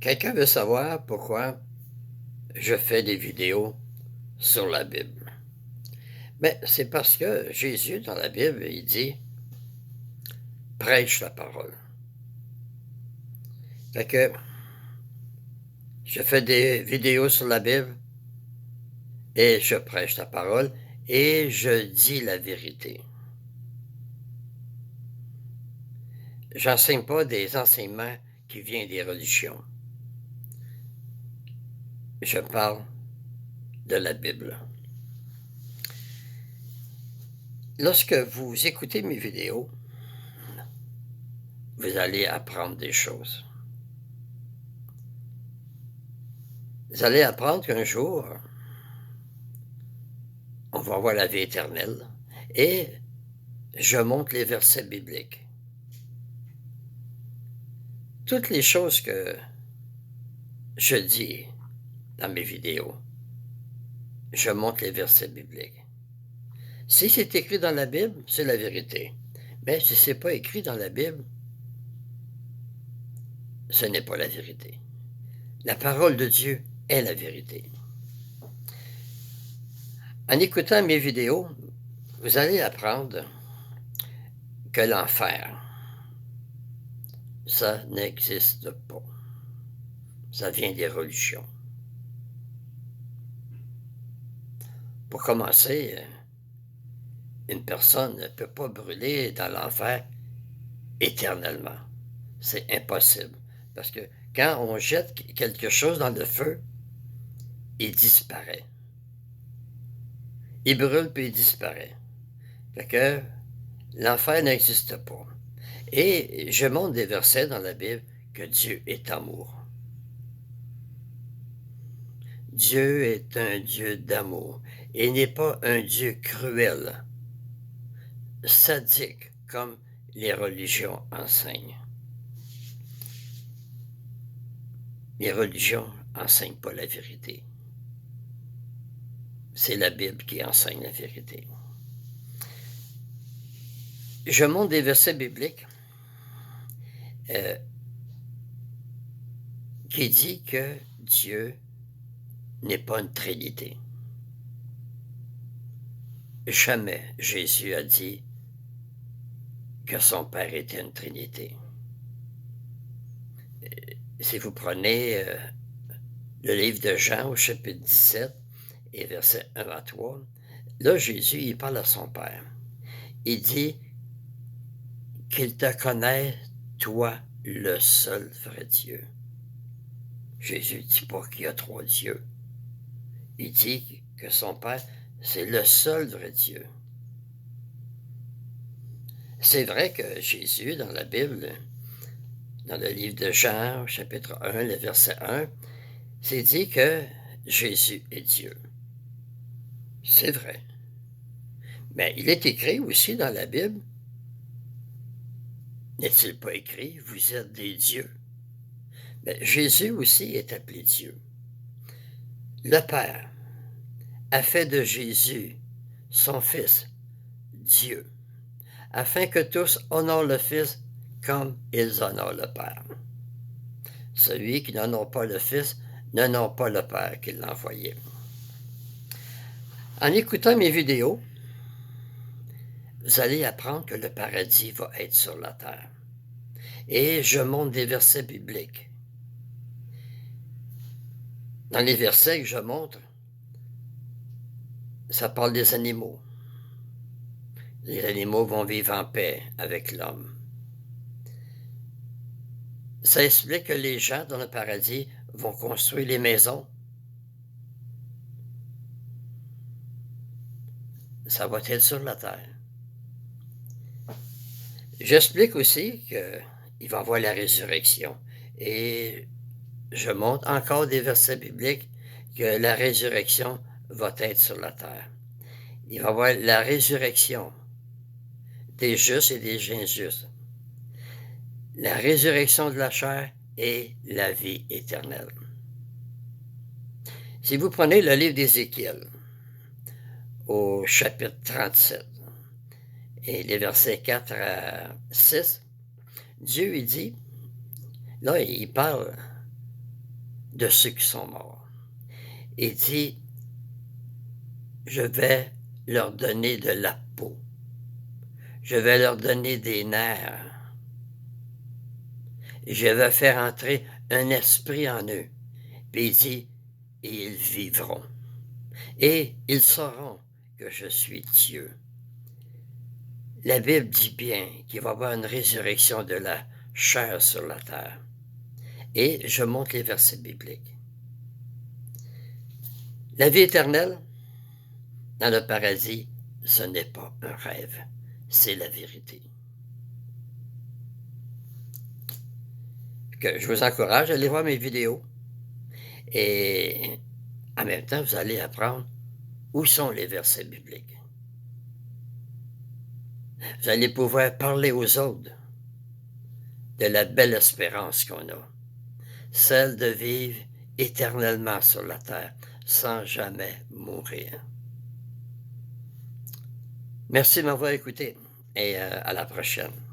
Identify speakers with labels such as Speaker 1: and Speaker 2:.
Speaker 1: Quelqu'un veut savoir pourquoi je fais des vidéos sur la Bible. Mais c'est parce que Jésus, dans la Bible, il dit prêche la parole. Fait que je fais des vidéos sur la Bible et je prêche la parole et je dis la vérité. J'enseigne pas des enseignements qui viennent des religions. Je parle de la Bible. Lorsque vous écoutez mes vidéos, vous allez apprendre des choses. Vous allez apprendre qu'un jour, on va avoir la vie éternelle et je montre les versets bibliques. Toutes les choses que je dis dans mes vidéos, je montre les versets bibliques. Si c'est écrit dans la Bible, c'est la vérité. Mais si ce n'est pas écrit dans la Bible, ce n'est pas la vérité. La parole de Dieu est la vérité. En écoutant mes vidéos, vous allez apprendre que l'enfer, ça n'existe pas. Ça vient des religions. Pour commencer, une personne ne peut pas brûler dans l'enfer éternellement. C'est impossible. Parce que quand on jette quelque chose dans le feu, il disparaît. Il brûle puis il disparaît. Fait que l'enfer n'existe pas. Et je montre des versets dans la Bible que Dieu est amour. Dieu est un Dieu d'amour et n'est pas un Dieu cruel, sadique comme les religions enseignent. Les religions n'enseignent pas la vérité. C'est la Bible qui enseigne la vérité. Je montre des versets bibliques qui dit que Dieu n'est pas une trinité. Jamais Jésus a dit que son Père était une trinité. Si vous prenez le livre de Jean au chapitre 17 et versets 1 à 3, là Jésus il parle à son Père. Il dit qu'il te connaît, toi, le seul vrai Dieu. Jésus ne dit pas qu'il y a trois dieux. Il dit que son Père, c'est le seul vrai Dieu. C'est vrai que Jésus, dans la Bible, dans le livre de Jean, chapitre 1, le verset 1, c'est dit que Jésus est Dieu. C'est vrai. Mais il est écrit aussi dans la Bible, n'est-il pas écrit, vous êtes des dieux? Mais Jésus aussi est appelé Dieu. Le Père a fait de Jésus, son Fils, Dieu, afin que tous honorent le Fils comme ils honorent le Père. Celui qui n'honore pas le Fils n'honore pas le Père qui l'a envoyé. En écoutant mes vidéos, vous allez apprendre que le paradis va être sur la terre. Et je montre des versets bibliques. Dans les versets que je montre, ça parle des animaux. Les animaux vont vivre en paix avec l'homme. Ça explique que les gens dans le paradis vont construire les maisons. Ça va être sur la terre. J'explique aussi qu'il va y avoir la résurrection. Et je montre encore des versets bibliques que la résurrection va être sur la terre. Il va y avoir la résurrection des justes et des injustes. La résurrection de la chair et la vie éternelle. Si vous prenez le livre d'Ézéchiel, au chapitre 37, et les versets 4 à 6, Dieu il dit, là il parle de ceux qui sont morts. Il dit, je vais leur donner de la peau. Je vais leur donner des nerfs. Je vais faire entrer un esprit en eux. Puis il dit, et ils vivront. Et ils sauront que je suis Dieu. La Bible dit bien qu'il va y avoir une résurrection de la chair sur la terre. Et je montre les versets bibliques. La vie éternelle dans le paradis, ce n'est pas un rêve, c'est la vérité. Que je vous encourage à aller voir mes vidéos et en même temps, vous allez apprendre où sont les versets bibliques. Vous allez pouvoir parler aux autres de la belle espérance qu'on a, celle de vivre éternellement sur la terre sans jamais mourir. Merci de m'avoir écouté et à la prochaine.